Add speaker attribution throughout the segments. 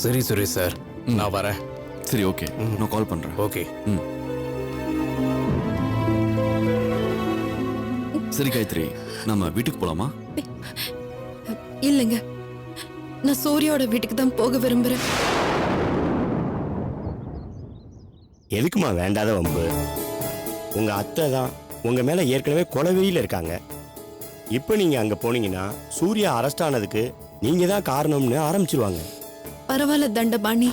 Speaker 1: சரி சுரேஷ் சார், நான் வரேன்.
Speaker 2: சரி, ஓகே, நான் கால் பண்றேன்.
Speaker 1: ஓகே.
Speaker 2: சரி காயத்ரி, நம்ம வீட்டுக்கு போலாமா?
Speaker 3: இல்லைங்க, நான் சூர்யாவோட வீட்டுக்கு தான் போக விரும்புறேன்.
Speaker 4: எதுக்குமா வேண்டாத வம்பு? உங்க அத்தை தான் உங்க மேல ஏற்கனவே கொலவெறியில இருக்காங்க. இப்போ நீங்க அங்க போனீங்கன்னா சூர்யா அரெஸ்ட் ஆனதுக்கு நீங்க தான் காரணம்னு ஆரம்பிச்சிருவாங்க.
Speaker 3: பரவாயில்ல தண்டபாணி,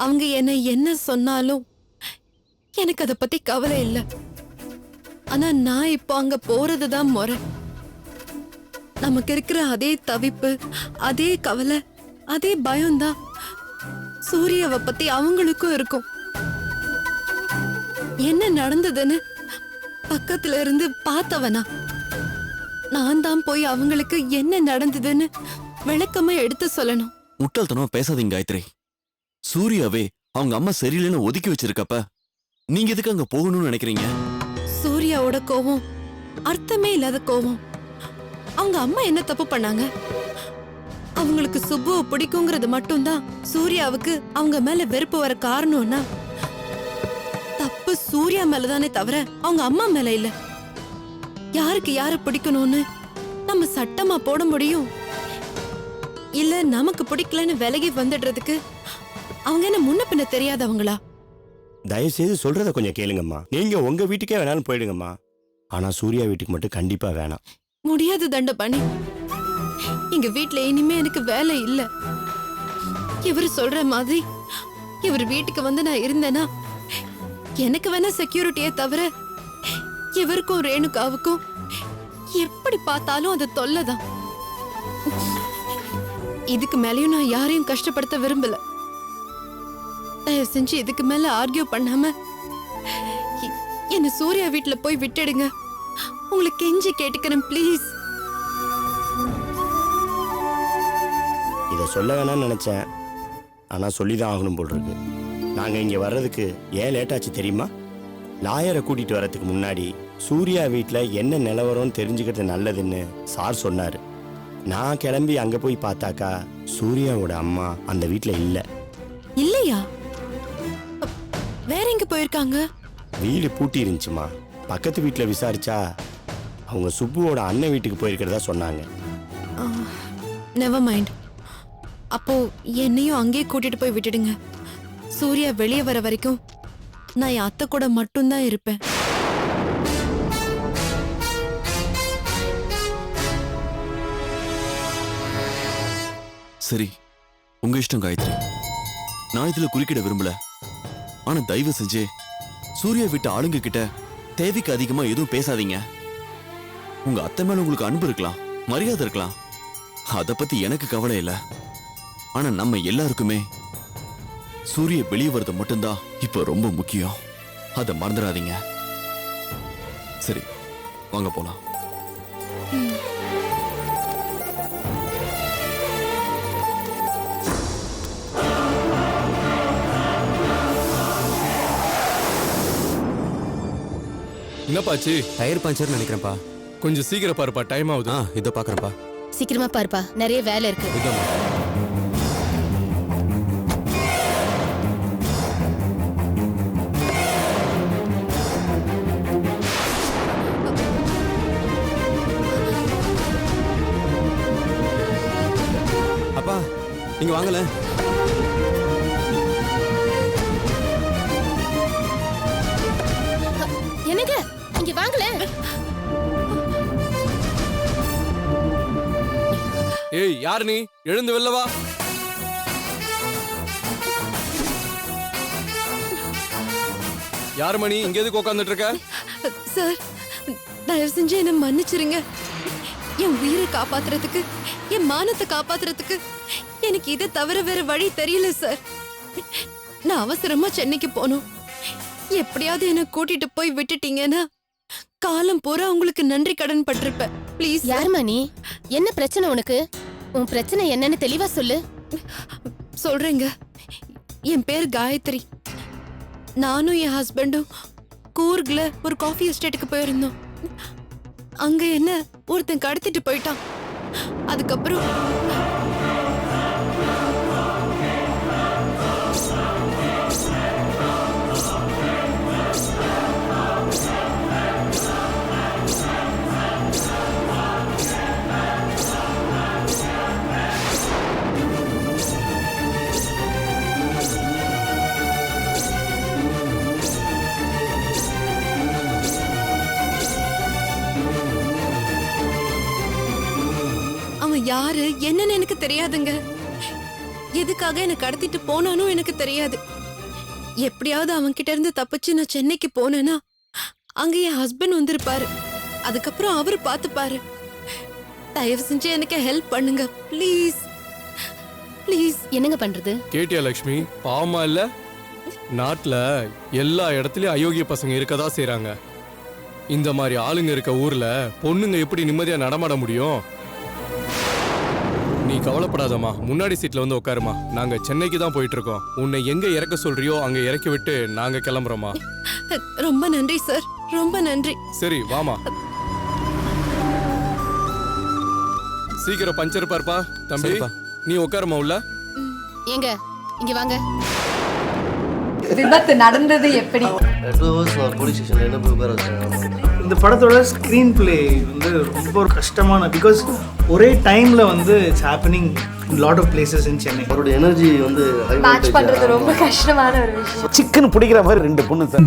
Speaker 3: அவங்க என்ன சொன்னாலும் எனக்கு அதை பத்தி கவலை இல்லை. ஆனா நான் இப்போ அங்க போறதுதான் முறை. நமக்கு இருக்கிற அதே தவிப்பு, அதே கவலை, அதே பயம்தான் சூர்யாவை பத்தி அவங்களுக்கும் இருக்கும். என்ன நடந்ததுன்னு பக்கத்துல இருந்து பார்த்தவனா நான் தான் போய் அவங்களுக்கு என்ன நடந்ததுன்னு விளக்கமா எடுத்து சொல்லணும்.
Speaker 2: முட்டாள்தனமா பேசாதீங்க காயத்ரி. சூர்யாவே அவங்க அம்மா சரியில்லைன்னு ஒதுக்கி வச்சிருக்கப்ப நீங்க எதுக்கு அங்க போகணும்னு நினைக்கிறீங்க?
Speaker 3: சூர்யாவோட கோவம் அர்த்தமே இல்லாத கோவம். அவங்க அம்மா என்ன தப்பு பண்ணாங்க? அவங்களுக்கு சுப்புவை பிடிக்குங்கிறது மட்டும்தான் சூர்யாவுக்கு அவங்க மேல வெறுப்பு வர காரணம்னா தப்பு சூர்யா மேலதானே தவிர அவங்க அம்மா மேல இல்ல. யாருக்கு யார பிடிக்கணும்னு நம்ம சட்டமா போட முடியும்? இல்ல நமக்கு பிடிக்கலன்னு விலகி வந்துடுறதுக்கு அவங்க என்ன முன்ன பின்ன தெரியாதவங்களா?
Speaker 4: தயவு செய்து சொல்றத கொஞ்சம் கேளுங்கம்மா. நீங்க உங்க வீட்டுக்கே வேணாலும் போயிடுங்கம்மா. ஆனா சூர்யா வீட்டுக்கு மட்டும் கண்டிப்பா வேணாம்.
Speaker 3: முடியாது தண்டபாணி, எங்க வீட்ல இனிமே எனக்கு வேலை இல்ல. இவர் சொல்ற மாதிரி இவர் வீட்டுக்கு வந்து நான் இருந்தேனா எனக்கு வேணா செக்யூரிட்டியே தவிர இவருக்கும் ரேணுகாவுக்கும் எப்படி பார்த்தாலும் அது தொல்லைதான். இதுக்கு மேலயும் நான் யாரையும் கஷ்டப்படுத்த விரும்பல. தயவு செஞ்சு இதுக்கு மேல ஆர்கியூ பண்ணாம என்ன சூர்யா வீட்டுல போய் விட்டுடுங்க. உங்களுக்கு கெஞ்சி கேட்டுக்கிறேன் ப்ளீஸ்.
Speaker 4: இதை சொல்ல வேணாம்னு நினைச்சேன், ஆனா சொல்லிதான் ஆகணும் போல் இருக்கு. நாங்க இங்க வர்றதுக்கு ஏன் லேட் ஆச்சு தெரியுமா? லாயரை கூட்டிட்டு வர்றதுக்கு முன்னாடி சூர்யா வீட்டுல என்ன நிலவரம்னு தெரிஞ்சுக்கிறது நல்லதுன்னு சார் சொன்னாரு. நான் கிளம்பி அங்க போய் பார்த்தாக்கா சூர்யாவோட அம்மா அந்த வீட்டுல இல்ல.
Speaker 3: இல்லையா? வேற எங்க போயிருக்காங்க?
Speaker 4: வீடு பூட்டி இருந்துச்சுமா. பக்கத்து வீட்டுல விசாரிச்சா அவங்க சுப்புவோட அண்ணன் வீட்டுக்கு போயிருக்கிறதா சொன்னாங்க.
Speaker 3: Never mind. அப்போ என்னையும் அங்கேயே கூட்டிட்டு போய் விட்டுடுங்க. சூர்யா வெளியே வர வரைக்கும் நான் என் அத்தை கூட மட்டும்தான் இருப்பேன்.
Speaker 2: சரி, உங்க இஷ்டம் காயத்ரி. நான் இதுல குறுக்கிட விரும்பல. ஆனா தயவு செஞ்சு சூர்யா வீட்டு ஆளுங்க கிட்ட தேவைக்கு அதிகமா எதுவும் பேசாதீங்க. உங்க அத்தை மேல உங்களுக்கு அன்பு இருக்கலாம், மரியாதை இருக்கலாம், அத பத்தி எனக்கு கவலை இல்ல. ஆனா நம்ம எல்லாருக்குமே சூரிய வெளியே வர்றது மட்டும்தான் இப்ப ரொம்ப முக்கியம். அத மறந்துடாதீங்க. சரி, வாங்க போலாம்.
Speaker 1: என்னப்பாச்சு?
Speaker 5: டயர் பஞ்சர் நினைக்கிறேன்ப்பா.
Speaker 1: கொஞ்சம் சீக்கிரம் பாருப்பா, டைம் ஆகுது.
Speaker 5: இதோ பாக்குறேன்ப்பா.
Speaker 6: சீக்கிரமா பாருப்பா, நிறைய வேலை இருக்கு.
Speaker 1: இதோமா.
Speaker 5: அப்பா நீங்க வாங்கல.
Speaker 6: என்னங்க இங்க வாங்கல.
Speaker 1: ஏய், யார் நீ? எழுந்து வெளில வா. யார் மணி? இங்க எதுக்கு உட்கார்ந்துட்டு இருக்க?
Speaker 3: சார், தயவு செஞ்சு என்ன மன்னிச்சிருங்க. என் உயிரை காப்பாத்துறதுக்கு, என் மானத்தை காப்பாத்துறதுக்கு எனக்கு இதை தவிர வேற வழி தெரியல சார். நான் அவசரமா சென்னைக்கு போனோம். எப்படியாவது என்ன கூட்டிட்டு போய் விட்டுட்டீங்கன்னா காலம் பூரா உங்களுக்கு நன்றி கடன் பட்டிருப்பேன். ப்ளீஸ்.
Speaker 6: யாருமா நீ? என்ன பிரச்சனை உனக்கு? உன் பிரச்சனை என்னன்னு தெளிவா சொல்லு.
Speaker 3: சொல்றேங்க. என் பேர் காயத்ரி. நானும் என் ஹஸ்பண்டும் கூர்க்ல ஒரு காஃபி எஸ்டேட்டுக்கு போயிருந்தோம். அங்க என்ன ஒருத்தன் கடத்திட்டு போயிட்டான். அதுக்கப்புறம் அவன் யாரு என்னன்னு எனக்கு தெரியாதுங்க. எதுக்காக என்ன கடத்திட்டு போனானோ எனக்கு தெரியாது. எப்படியாவது அவன் கிட்ட இருந்து தப்பிச்சு நான் சென்னைக்கு போனேன்னா அங்க என் ஹஸ்பண்ட் வந்திருப்பாரு. அதுக்கப்புறம் அவரு பாத்துப்பாரு. தயவு செஞ்சு எனக்கு ஹெல்ப் பண்ணுங்க ப்ளீஸ் ப்ளீஸ்.
Speaker 6: என்னங்க பண்றது?
Speaker 1: கேட்டியா லக்ஷ்மி, பாவமா இல்ல? நாட்டுல எல்லா இடத்துலயும் அயோக்கிய பசங்க இருக்கதா செய்றாங்க. இந்த மாதிரி ஆளுங்க இருக்க ஊர்ல பொண்ணுங்க எப்படி நிம்மதியா நடமாட முடியும்? நீ கவலைப்படாதம்மா, முன்னாடி சீட்ல வந்து உட்காருமா. நாங்க சென்னைக்கு தான் போயிட்டு இருக்கோம். உன்னை எங்க இறக்க சொல்றியோ அங்க இறக்கி விட்டு நாங்க கிளம்புறோமா.
Speaker 3: ரொம்ப நன்றி சார், ரொம்ப நன்றி.
Speaker 1: சரி வாமா. சீக்கிரம் பஞ்சர் பார்ப்பா. தம்பி
Speaker 5: சரிப்பா.
Speaker 1: நீ உட்காருமா உள்ள.
Speaker 6: ஏங்க இங்க வாங்க.
Speaker 7: விபத்து நடந்தது எப்படி?
Speaker 8: 2 hours போலீஸ் ஸ்டேஷன்ல என்ன போய் உட்கார வச்சாங்க.
Speaker 9: இந்த படத்தோட ஸ்க்ரீன் பிளே வந்து ரொம்ப ஒரு கஷ்டமான, பிகாஸ் ஒரே டைம்ல வந்து it's happening in lot of places in Chennai.
Speaker 8: அவரோட எனர்ஜி வந்து ஹை
Speaker 7: மேட்ச் பண்றது ரொம்ப கஷ்டமான ஒரு விஷயம்.
Speaker 4: சிக்கன் பிடிக்கிற மாதிரி 2 பொண்ணு சார்.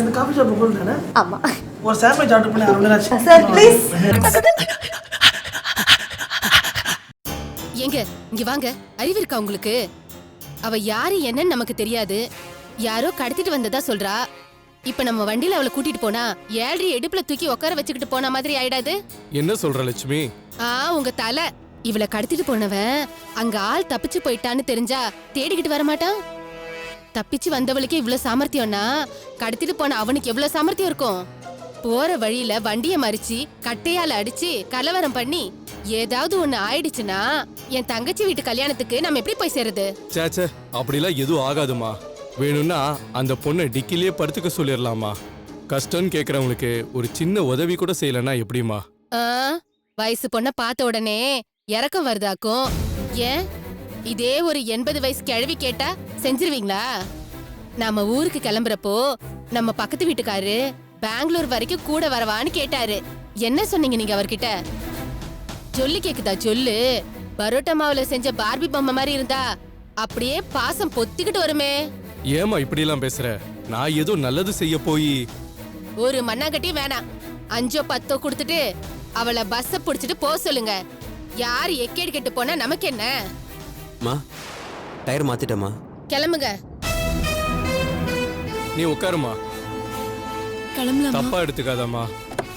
Speaker 9: இந்த காஃபி ஷாப் போல் தானே?
Speaker 7: ஆமா
Speaker 9: ஒரு சாண்ட்விச் ஆர்டர் பண்ணி அரவிந்தராஜ்
Speaker 7: சார் ப்ளீஸ்.
Speaker 6: ஏங்க இங்க வாங்க. அறிவு இருக்கா உங்களுக்கு? அவ யாரு என்னன்னு நமக்கு தெரியாது. யாரோ கடத்திட்டு வந்ததா சொல்றா. இப்ப நம்ம வண்டியில அவளை கூட்டிட்டு போனா 7 இடுப்புல தூக்கி உட்கார வச்சுக்கிட்டு போன மாதிரி ஆயிடாது?
Speaker 1: என்ன சொல்ற லட்சுமி?
Speaker 6: உங்க தலை. இவளை கடத்திட்டு போனவன் அங்க ஆள் தப்பிச்சு போயிட்டான்னு தெரிஞ்சா தேடிக்கிட்டு வர மாட்டான். தப்பிச்சு வந்தவளுக்கு இவ்வளவு சாமர்த்தியம்னா கடத்திட்டு போன அவனுக்கு எவ்வளவு சாமர்த்தியம் இருக்கும்? போற வழியில வண்டிய மறிச்சு கட்டையால அடிச்சு கலவரம் பண்ணி ஏதாவது ஒண்ணு ஆயிடுச்சுன்னா என் தங்கச்சி வீட்டு கல்யாணத்துக்கு நம்ம எப்படி போய் சேருது?
Speaker 1: சேச்சே, அப்படிலாம் எதுவும் ஆகாதுமா. வேணும்னா அந்த பொண்ணை டிக்கிலேயே படுத்துக்க சொல்லிடலாமா. கஷ்டம்னு கேக்குறவங்களுக்கு ஒரு சின்ன உதவி கூட செய்யலன்னா எப்படிமா?
Speaker 6: வயசு பொண்ண பார்த்த உடனே இறக்கம் வருதாக்கும். ஏன் இதே ஒரு 80 வயசு கிழவி கேட்டா செஞ்சிருவீங்களா? நாம ஊருக்கு கிளம்புறப்போ நம்ம பக்கத்து வீட்டுக்காரு பெங்களூர் வரைக்கும் கூட வரவான்னு கேட்டாரு. என்ன சொன்னீங்க நீங்க அவர்கிட்ட? சொல்லு கேக்குதா சொல்லு? பரோட்டா மாவுல செஞ்ச பார்பி பொம்மை மாதிரி இருந்தா அப்படியே பாசம் பொத்திக்கிட்டு வருமே.
Speaker 1: ஏமா இப்படி எல்லாம் பேசுற? நான் ஏதோ நல்லது செய்ய போய்.
Speaker 6: ஒரு மண்ணாங்கட்டி வேணாம். 5 10 கொடுத்துட்டு அவளை பஸ்ஸ புடிச்சிட்டு போக சொல்லுங்க. யார் எக்கேடு கெட்டு போனா நமக்கு என்ன?
Speaker 5: மா டயர் மாத்திட்டேம்மா.
Speaker 6: கிளம்புங்க.
Speaker 1: நீ உட்காருமா.
Speaker 3: கிளம்பலாமா?
Speaker 1: தப்பா எடுத்துக்காதம்மா.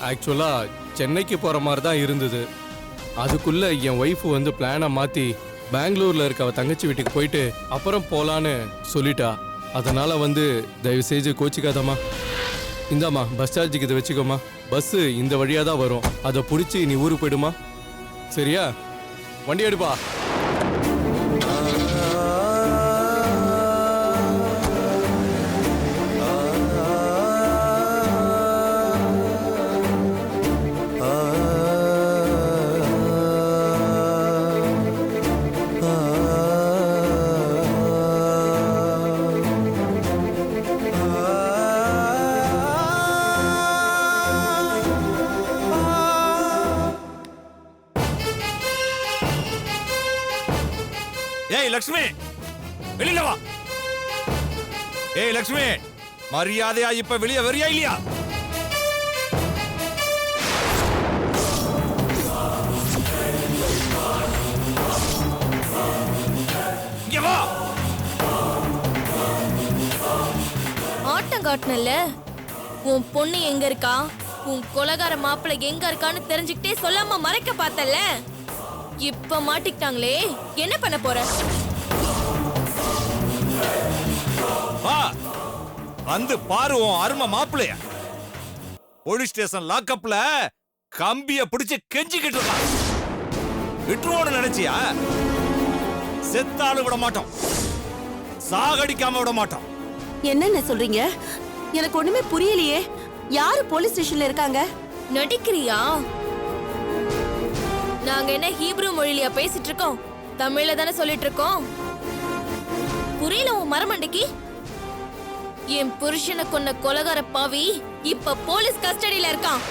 Speaker 1: ஆக்சுவலா சென்னைக்கு போற மாதிரி தான் இருந்தது. அதுக்குள்ள என் ஒய்ஃப் வந்து பிளானை மாத்தி பெங்களூர்ல இருக்க அவ தங்கச்சி வீட்டுக்கு போயிட்டு அப்புறம் போலான்னு சொல்லிட்டா. அதனால வந்து தயவு செஞ்சு கோச்சிக்காதம்மா. இந்தாம்மா பஸ் சார்ஜுக்கு இதை வச்சுக்கோமா. பஸ் இந்த வழியா தான் வரும். அதை பிடிச்சி நீ ஊருக்கு போயிடுமா. சரியா? வண்டி எடுப்பா.
Speaker 10: ஏய் லக்ஷ்மி, வெளியில வா. ஏய் லக்ஷ்மி, மரியாதையா இப்ப வெளியே வரியா இல்லையா? இங்க வா.
Speaker 11: ஆட்டம் காட்டினல்ல, உன் பொண்ணு எங்க இருக்கா, உன் கொலகார மாப்பிள்ளை எங்க இருக்கான்னு தெரிஞ்சுக்கிட்டே சொல்லாம மறைக்க பார்த்தல. இப்ப மாட்டிக்கிட்டாங்களே, என்ன பண்ண போற?
Speaker 10: வா வந்து பாரு உன் அருமை மாப்பிள்ளைய. போலீஸ் ஸ்டேஷன் லாக்அப்ல கம்பிய பிடிச்சு கெஞ்சிக்கிட்டு இருக்கான். விட்டுருவோன்னு நினைச்சியா? செத்தாலும் விட மாட்டோம், சாகடிக்காம விட மாட்டோம்.
Speaker 11: என்னென்ன சொல்றீங்க? எனக்கு ஒண்ணுமே புரியலையே. யாரு போலீஸ் ஸ்டேஷன்ல இருக்காங்க? நடிக்கிறியா? நாங்க என்ன ஹீப்ரு மொழியிலயா பேசிட்டு இருக்கோம்? தமிழ்ல தானே சொல்லிட்டு இருக்கோம். புரியல உன் மரமண்டைக்கு? என் புருஷனை கொன்ன கொலகார பாவி இப்ப போலீஸ் கஸ்டடியில இருக்கான்.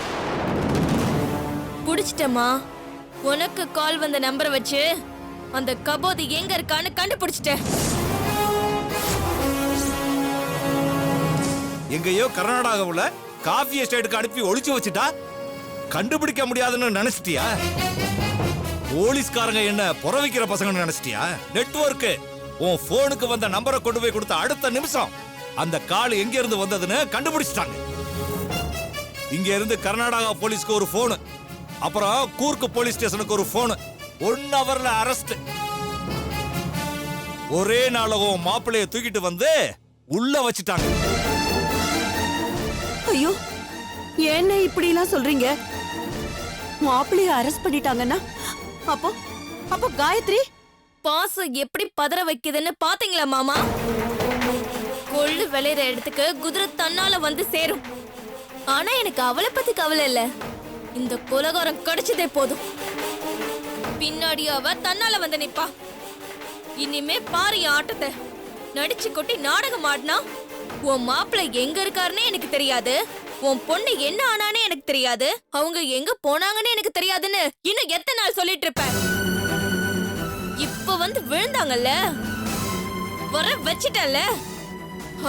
Speaker 11: புடிச்சிட்டமா. உனக்கு கால் வந்த நம்பரை வச்சு அந்த கபோதி எங்க இருக்கான்னு கண்டுபிடிச்சிட்டேன்.
Speaker 10: எங்கேயோ கர்நாடகாவுல காஃபி எஸ்டேட்டுக்கு அனுப்பி ஒளிச்சு வச்சுட்டா. கண்டுபிடிக்க முடியாதுன்னு நினைச்சிட்டியா? போலீஸ்காரங்க என்ன புறவிக்கிற பசங்கன்னு நினைச்சிட்டியா? நெட்வொர்க் உன் போனுக்கு வந்த நம்பரை கொண்டு போய் கொடுத்த அடுத்த நிமிஷம் அந்த கால் எங்க இருந்து வந்ததுன்னு கண்டுபிடிச்சிட்டாங்க. இங்க இருந்து கர்நாடகா போலீஸ்க்கு ஒரு போன், அப்புறம் கூர்க்கு போலீஸ் ஸ்டேஷனுக்கு ஒரு போன். 1 ஹவர்ல அரெஸ்ட். ஒரே நாளகம் மாப்பிள்ளைய தூக்கிட்டு வந்து உள்ள வச்சிட்டாங்க.
Speaker 3: ஐயோ, என்ன இப்படி எல்லாம் சொல்றீங்க? மாப்பிள்ளைய அரெஸ்ட் பண்ணிட்டாங்கன்னா அப்போ காயத்ரி
Speaker 11: பாசம் எப்படி பதற வைக்குதுன்னு பாத்தீங்களா மாமா? கொள்ளு விளையிற இடத்துக்கு குதிரை தன்னால வந்து சேரும். ஆனா எனக்கு அவளை பத்தி கவலை இல்ல. இந்த கொலகாரம் கிடைச்சதே போதும். பின்னாடி அவ தன்னால வந்து நிப்பா. இனிமே பாரு என் ஆட்டத்தை. நடிச்சு கொட்டி நாடகம் ஆடினா உன் மாப்பிள்ளை எங்க இருக்காருன்னு எனக்கு தெரியாது, உன் பொண்ணு என்ன ஆனானே எனக்கு தெரியாது, அவங்க எங்க போனாங்கன்னு எனக்கு தெரியாதுன்னு இன்னும் எத்தனை நாள் சொல்லிட்டு இருப்பேன்? இப்ப வந்து விழுந்தாங்கல்ல, வர வச்சிட்டல்ல,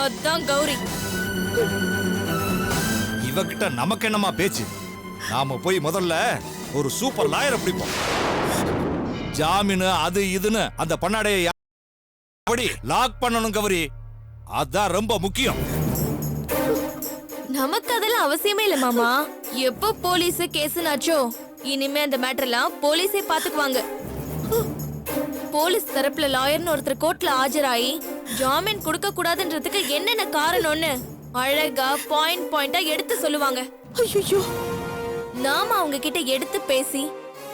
Speaker 11: அதான் கௌரி.
Speaker 10: இவகிட்ட நமக்கு என்னமா பேச்சு? நாம போய் முதல்ல ஒரு சூப்பர் லாயரை பிடிப்போம். ஜாமீன் அது இதுன்னு அந்த பண்ணாடைய அப்படி லாக் பண்ணணும் கௌரி. அதான் ரொம்ப முக்கியம்.
Speaker 11: நமக்கு அதெல்லாம் அவசியமே இல்ல மாமா. எப்ப போலீஸ் கேஸ்னாச்சோ இனிமே அந்த மேட்டர்லாம் போலீஸே பாத்துக்குவாங்க. போலீஸ் தரப்புல லாயர்னு ஒருத்தர் கோர்ட்ல ஆஜராயி ஜாமீன் கொடுக்க கூடாதுன்றதுக்கு என்னென்ன காரணம்னு அழகா பாயிண்டா எடுத்து சொல்லுவாங்க.
Speaker 3: ஐயோ,
Speaker 11: நாம அவங்க கிட்ட எடுத்து பேசி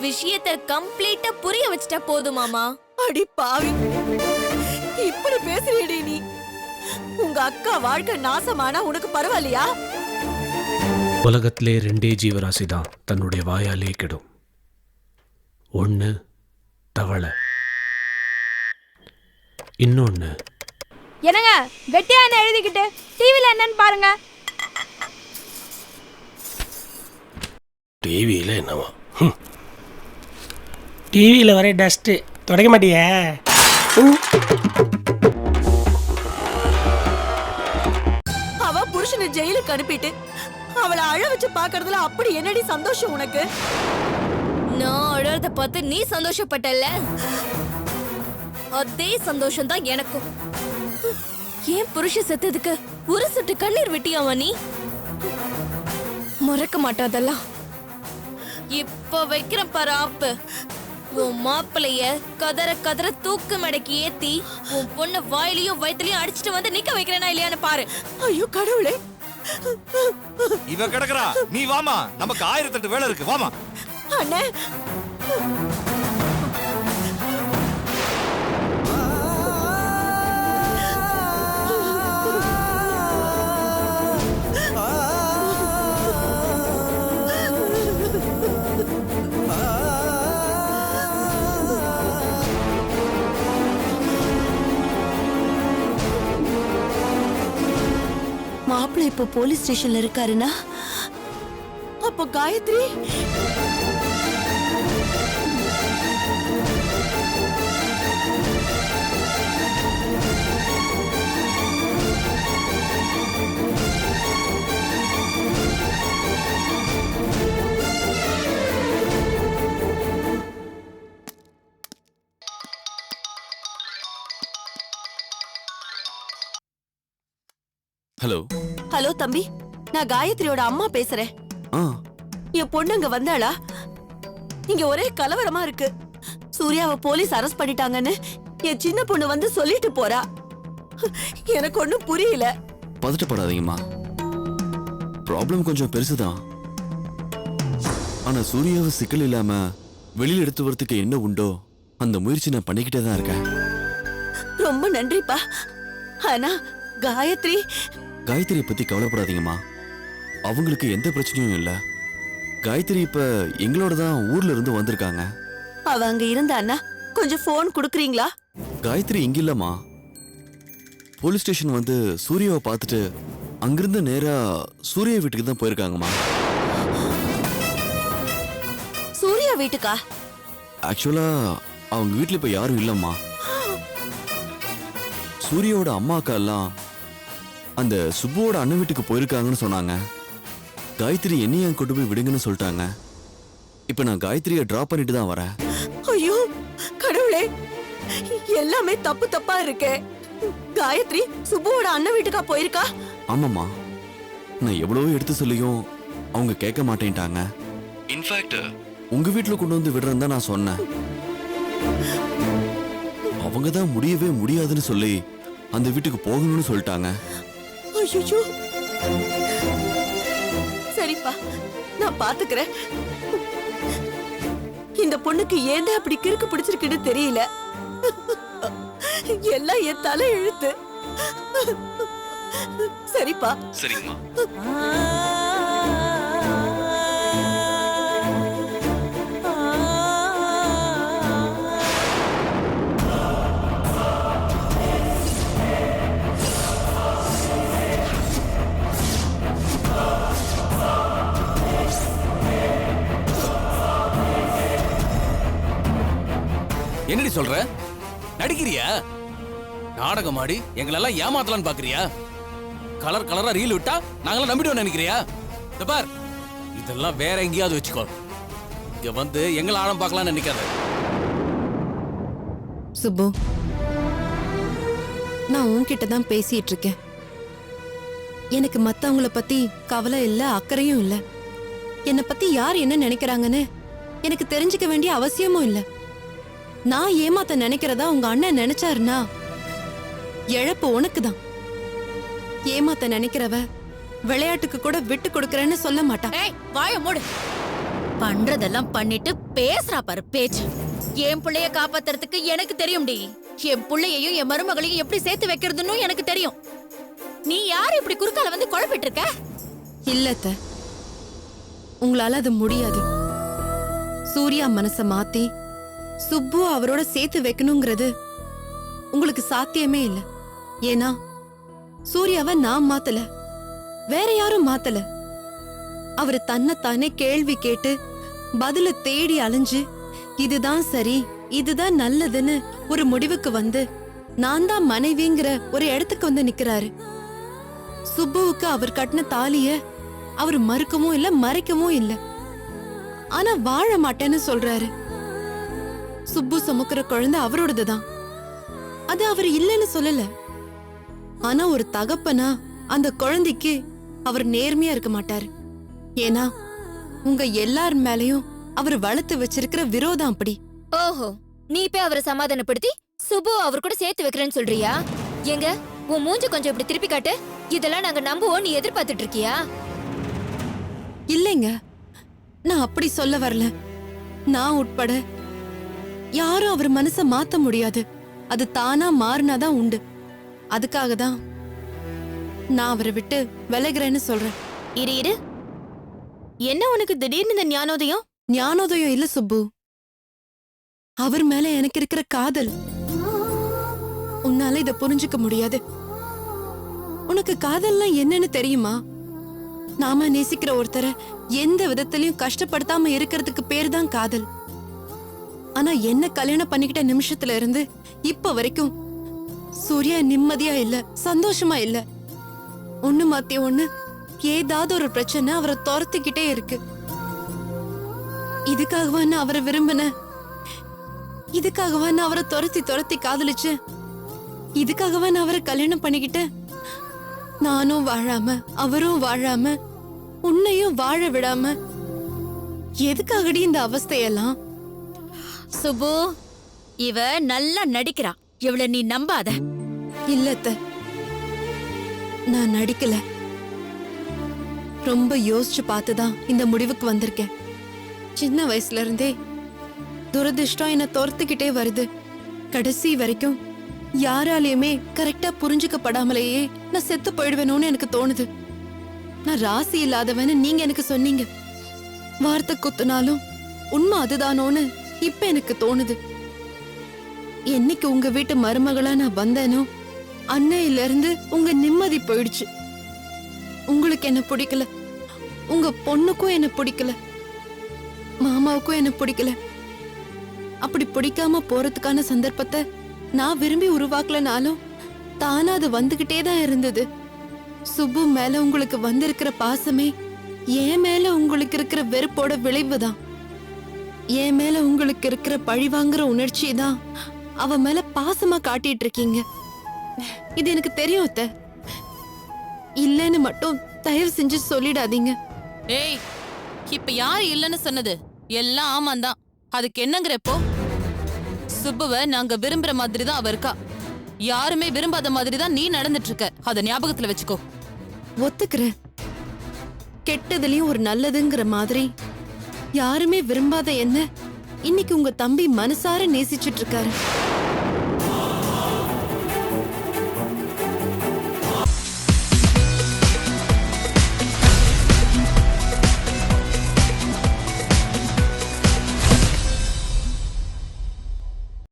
Speaker 11: விஷயத்தை கம்ப்ளீட்டா புரிய வச்சுட்டா போதும் மாமா.
Speaker 3: அடி பாவி, இப்படி பேசுறீடி நீ? உங்க அக்கா வாழ்க்கை நாசமானா உனக்கு பரவாயில்லையா?
Speaker 12: உலகத்திலே 2 ஜீவராசி தான் தன்னுடைய வாயாலே கெடும். ஒன்று தவளை, இன்னொன்னு
Speaker 7: என்னங்க வெட்டியா என்ன எழுதிக்கிட்டு டிவில என்னன்னு பாருங்க.
Speaker 12: டிவியில் என்னவா? டிவியில் வர டஸ்ட்டு தொடக்க மாட்டியே.
Speaker 3: அவ புருஷனை ஜெயிலுக்கு அனுப்பிட்டு அவளை அழ வச்சு பாக்குறதுல அப்படி என்னடி சந்தோஷம் உனக்கு?
Speaker 11: நான் அழறத பார்த்து நீ சந்தோஷப்பட்டல்ல, அதே சந்தோஷம் தான் எனக்கும். ஏன் புருஷ செத்ததுக்கு ஒரு சொட்டு கண்ணீர் விட்டியாவா நீ? மறக்க மாட்டாதெல்லாம். இப்ப வைக்கிற பாரு ஆப்பு. உன் மாப்பிளைய கதற கதற தூக்கு மடக்கி ஏத்தி உன் பொண்ணு வாயிலையும் வயிற்றுலயும் அடிச்சுட்டு வந்து நிக்க வைக்கிறேனா இல்லையான்னு பாரு.
Speaker 3: ஐயோ கடவுளே,
Speaker 10: இவ கிடக்குறா, நீ வாமா, நமக்கு 1008 வேலை இருக்கு, வாமா.
Speaker 3: அண்ணே, மாப்பிள்ளை இப்போ போலீஸ் ஸ்டேஷன்ல இருக்காருன்னா அப்போ காயத்ரி
Speaker 2: ஹலோ.
Speaker 3: ஹலோ தம்பி, நான் காயத்ரியோட அம்மா பேசுறேன். என் பொண்ணு அங்க வந்தாளா? இங்க ஒரே கலவரமா இருக்கு. சூர்யாவை போலீஸ் அரெஸ்ட் பண்ணிட்டாங்கன்னு என் சின்ன பொண்ணு வந்து சொல்லிட்டு போறா. எனக்கு ஒண்ணும் புரியல.
Speaker 2: பதட்டப்படாதீங்கம்மா, ப்ராப்ளம் கொஞ்சம் பெருசுதான். ஆனா சூர்யாவை சிக்கல் இல்லாம வெளியில் எடுத்து வரதுக்கு என்ன உண்டோ அந்த முயற்சி நான் பண்ணிக்கிட்டே தான் இருக்கேன்.
Speaker 3: ரொம்ப நன்றிப்பா. ஆனா
Speaker 2: காயத்ரி பத்தி கவலைப்படாதீங்கம்மா, அவங்களுக்கு எந்த பிரச்சனையும் இல்ல. காயத்ரி இப்ப எங்களோட தான் ஊர்ல இருந்து வந்திருக்காங்க.
Speaker 3: அவ அங்க இருந்தான்னா கொஞ்சம் போன் குடுக்குறீங்களா?
Speaker 2: காயத்ரி இங்க இல்லம்மா, போலீஸ் ஸ்டேஷன் வந்து சூர்யாவை பார்த்துட்டு அங்கிருந்து நேரா சூர்யா வீட்டுக்கு தான் போயிருக்காங்கம்மா.
Speaker 3: சூர்யா வீட்டுக்கா?
Speaker 2: ஆக்சுவலா அவங்க வீட்டுல இப்ப யாரும் இல்லம்மா. சூர்யாவோட அம்மா அக்கா எல்லாம் அந்த சுப்புவோட அண்ணன் வீட்டுக்கு போயிருக்காங்கன்னு சொன்னாங்க. காயத்ரி என்னையும் கொண்டு போய் விடுங்கன்னு சொல்லிட்டாங்க. இப்ப நான் காயத்ரியை டிராப் பண்ணிட்டு தான் வரேன்.
Speaker 3: ஐயோ கடவுளே, எல்லாமே தப்பு தப்பா இருக்கே. காயத்ரி சுப்புவோட அண்ணன் வீட்டுக்கா போயிருக்கா?
Speaker 2: ஆமாம்மா, நான் எவ்வளவோ எடுத்து சொல்லியும் அவங்க கேட்க மாட்டேன்ட்டாங்க. இன்ஃபேக்ட் உங்க வீட்டுல கொண்டு வந்து விடுறேன்னு தான் நான் சொன்னேன். அவங்க தான் முடியவே முடியாதுன்னு சொல்லி அந்த வீட்டுக்கு போகணும்னு சொல்லிட்டாங்க.
Speaker 3: ஐயோ, சரிப்பா, நான் பாத்துக்கிறேன். இந்த பொண்ணுக்கு ஏன் அப்படி கிறுக்கு பிடிச்சிருக்குன்னு தெரியல. எல்லாம் என் தலை எழுத்து. சரிப்பா.
Speaker 2: சரிங்கம்மா.
Speaker 10: என்னடி சொல்ற? நடிக்கிறியா? நாடகம் ஆடி எங்களெல்லாம் ஏமாத்தலான்னு பாக்குறியா? கலர் கலரா ரீல் விட்டா நாங்களாம் நம்பிடுவோம் நினைக்கிறியா? இந்த பார், இதெல்லாம் வேற எங்கேயாவது வச்சுக்கோ. இங்க வந்து எங்களை ஆழம் பார்க்கலாம்னு நினைக்காத.
Speaker 3: சுப்பு, நான் உன்கிட்ட தான் பேசிட்டு இருக்கேன். எனக்கு மத்தவங்கள பத்தி கவலை இல்ல, அக்கறையும் இல்ல. என்னை பத்தி யார் என்ன நினைக்கிறாங்கன்னு எனக்கு தெரிஞ்சுக்க வேண்டிய அவசியமும் இல்ல. நான் ஏமாத்த நினைக்கிறதா உங்க அண்ணன் நினைச்சாருன்னா இழப்பு உனக்கு தான். ஏமாத்த நினைக்கிறவ விளையாட்டுக்கு கூட விட்டு கொடுக்கறேன்னு சொல்ல மாட்டான்.
Speaker 11: வாய மூடு. பண்றதெல்லாம் பண்ணிட்டு பேசுறா பாரு பேச்சு. என் புள்ளைய காப்பாத்துறதுக்கு எனக்கு தெரியும்டி. என் புள்ளையையும் என் மருமகளையும் எப்படி சேர்த்து வைக்கிறதுன்னு எனக்கு தெரியும். நீ யாரு இப்படி குறுக்கால வந்து குழப்பிட்டு இருக்க?
Speaker 3: இல்லத்த, உங்களால அது முடியாது. சூர்யா மனச மாத்தி சுப்பு அவரோட சேர்த்து வைக்கணுங்கிறது உங்களுக்கு சாத்தியமே இல்ல. ஏன்னா சூர்யாவை நான் மாத்தல, வேற யாரும் மாத்தல. அவரு தன்னைத்தானே கேள்வி கேட்டு பதில தேடி அலைஞ்சு இதுதான் சரி, இதுதான் நல்லதுன்னு ஒரு முடிவுக்கு வந்து நான் தான் மனைவிங்கிற ஒரு இடத்துக்கு வந்து நிக்கிறாரு. சுப்புவுக்கு அவர் கட்டின தாலிய அவர் மறுக்கவும் இல்ல, மறைக்கவும் இல்ல. ஆனா வாழ மாட்டேன்னு சொல்றாரு. சுப்பு சுமக்கிற குழந்தை அவரோடதுதான், அது அவர் இல்லைன்னு சொல்லல. ஆனா ஒரு தகப்பனா அந்த குழந்தைக்கு அவர் நேர்மையா இருக்க மாட்டாரு. ஏன்னா உங்க எல்லார் மேலயும் அவர் வளர்த்து வச்சிருக்கிற விரோதம் அப்படி.
Speaker 11: ஓஹோ, நீ போய் அவரை சமாதானப்படுத்தி சுபு அவர் கூட சேர்த்து வைக்கிறேன்னு சொல்றியா? எங்க உன் மூஞ்சி கொஞ்சம் இப்படி திருப்பி காட்டு. இதெல்லாம் நாங்க நம்புவோம் நீ எதிர்பார்த்துட்டு இருக்கியா?
Speaker 3: இல்லைங்க, நான் அப்படி சொல்ல வரல. நான் உட்பட யாரும் அவர் மனச மாத்த முடியாது. அது தானா மாறினாதான் உண்டு. அதுக்காக தான் நான் அவரை விட்டு விலகிறேன்னு சொல்றேன்.
Speaker 11: இரு இரு, என்ன உனக்கு திடீர்னு இந்த ஞானோதயம்?
Speaker 3: ஞானோதயம் இல்ல சுப்பு, அவர் மேல எனக்கு இருக்கிற காதல். உன்னால இத புரிஞ்சுக்க முடியாது. உனக்கு காதல்லாம் என்னன்னு தெரியுமா? நாம நேசிக்கிற ஒருத்தரை எந்த விதத்திலையும் கஷ்டப்படுத்தாம இருக்கிறதுக்கு பேர் தான் காதல். ஆனா என்ன கல்யாணம் பண்ணிக்கிட்ட நிமிஷத்துல இருந்து இப்ப வரைக்கும் சூர்யா நிம்மதியா இல்ல, சந்தோஷமா இல்ல. ஒண்ணு மாத்தி ஒண்ணு ஏதாவது ஒரு பிரச்சனை அவரை துரத்திக்கிட்டே இருக்கு. இதுக்காகவா நான் அவரை விரும்பினேன்? இதுக்காகவா நான் அவரை துரத்தி துரத்தி காதலிச்சேன்? இதுக்காகவா நான் அவரை கல்யாணம் பண்ணிக்கிட்டேன்? நானும் வாழாம அவரும் வாழாம உன்னையும் வாழ விடாம எதுக்காகடி இந்த அவஸ்தையெல்லாம்?
Speaker 11: சுபு, இவ நல்லா நடிக்கிறா. இவள நீ நம்பாத.
Speaker 3: இல்லத்த, நான் நடிக்கல. ரொம்ப யோசிச்சு பார்த்துதான் இந்த முடிவுக்கு வந்திருக்கேன். சின்ன வயசுல இருந்தே துரதிர்ஷ்டம் என்ன துரத்துக்கிட்டே வருது. கடைசி வரைக்கும் யாராலையுமே கரெக்டா புரிஞ்சுக்கப்படாமலேயே நான் செத்து போயிடுவேணும்னு எனக்கு தோணுது. நான் ராசி இல்லாதவன்னு நீங்க எனக்கு சொன்னீங்க. வார்த்தை குத்துனாலும் உண்மை அதுதானோன்னு இப்ப எனக்கு தோணுது. என்னைக்கு உங்க வீட்டு மருமகளா நான் வந்தேனோ அன்னையில இருந்து உங்க நிம்மதி போயிடுச்சு. உங்களுக்கு என்ன பிடிக்கல, உங்க பொண்ணுக்கும் என்ன பிடிக்கல, மாமாவுக்கும் என்ன பிடிக்கல. அப்படி பிடிக்காம போறதுக்கான சந்தர்ப்பத்தை நான் விரும்பி உருவாக்கலனாலும் தானா அது வந்துகிட்டே தான் இருந்தது. சுப்பு மேல உங்களுக்கு வந்திருக்கிற பாசமே என் மேல உங்களுக்கு இருக்கிற வெறுப்போட விளைவுதான். என் மேல உங்களுக்கு இருக்கிற பழிவாங்குற உணர்ச்சி தான் அவ மேல பாசமா காட்டிட்டு இருக்கீங்க. இது எனக்கு தெரியும் அத்தை. இல்லைன்னு மட்டும் தயவு செஞ்சு சொல்லிடாதீங்க.
Speaker 13: ஏய், இப்ப யாரு இல்லன்னு சொன்னது? எல்லாம் ஆமாந்தான். அதுக்கு என்னங்கிறப்போ சுப்புவ நாங்க விரும்புற மாதிரி தான் அவ இருக்கா. யாருமே விரும்பாத மாதிரி தான் நீ நடந்துட்டு இருக்க. அத ஞாபகத்துல வச்சுக்கோ.
Speaker 3: ஒத்துக்கிறேன். கெட்டதுலயும் ஒரு நல்லதுங்கிற மாதிரி யாருமே விரும்பாத என்ன இன்னைக்கு உங்க தம்பி மனசார நேசிச்சிட்டு இருக்காரு.